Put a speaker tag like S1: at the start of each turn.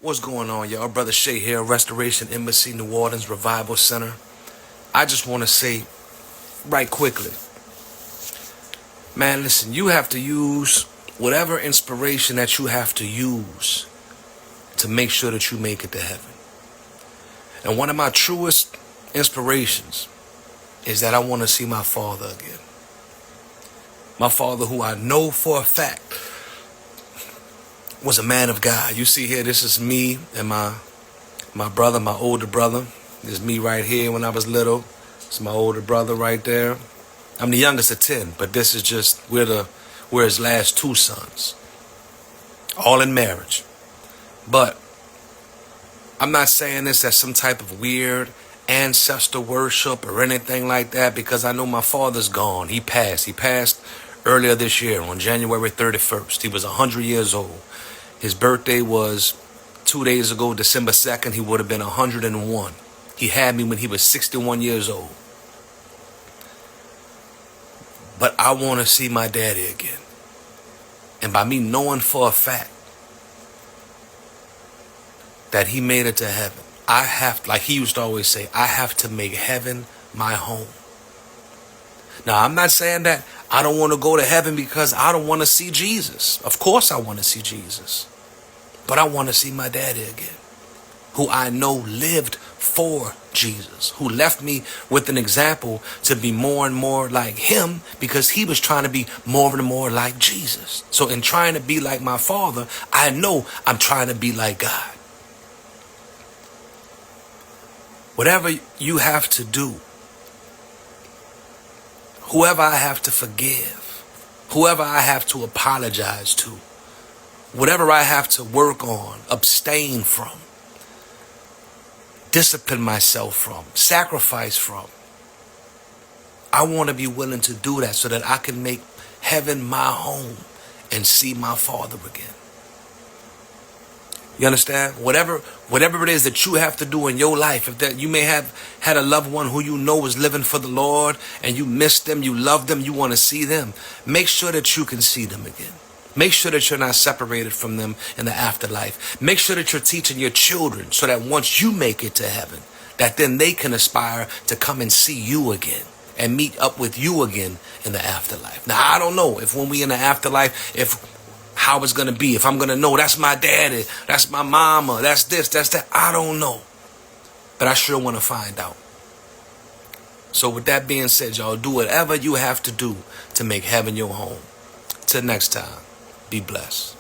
S1: What's going on, y'all? Brother Shay here, Restoration Embassy, New Orleans Revival Center. I just want to say right quickly, man, listen, you have to use whatever inspiration that you have to use to make sure that you make it to heaven. And one of my truest inspirations is that I want to see my father again. My father, who I know for a fact was a man of God. You see here, this is me and my brother, my older brother. This is me right here when I was little. It's my older brother right there. I'm the youngest of 10, but this is just, we're his last two sons. All in marriage. But I'm not saying this as some type of weird ancestor worship or anything like that, because I know my father's gone. He passed. He passed earlier this year on January 31st. He was 100 years old. His birthday was 2 days ago, December 2nd. He would have been 101. He had me when he was 61 years old. But I want to see my daddy again. And by me knowing for a fact that he made it to heaven, I have, like he used to always say, I have to make heaven my home. Now, I'm not saying that I don't want to go to heaven because I don't want to see Jesus. Of course I want to see Jesus. But I want to see my daddy again, who I know lived for Jesus, who left me with an example to be more and more like him, because he was trying to be more and more like Jesus. So in trying to be like my father, I know I'm trying to be like God. Whatever you have to do, whoever I have to forgive, whoever I have to apologize to, whatever I have to work on, abstain from, discipline myself from, sacrifice from, I want to be willing to do that so that I can make heaven my home and see my father again. You understand? Whatever it is that you have to do in your life, if that you may have had a loved one who you know is living for the Lord and you miss them, you love them, you want to see them, make sure that you can see them again. Make sure that you're not separated from them in the afterlife. Make sure that you're teaching your children so that once you make it to heaven, that then they can aspire to come and see you again and meet up with you again in the afterlife. Now, I don't know if when we in the afterlife, how it's going to be, if I'm going to know that's my daddy, that's my mama, that's this, that's that. I don't know. But I sure want to find out. So with that being said, y'all, do whatever you have to do to make heaven your home. Till next time, be blessed.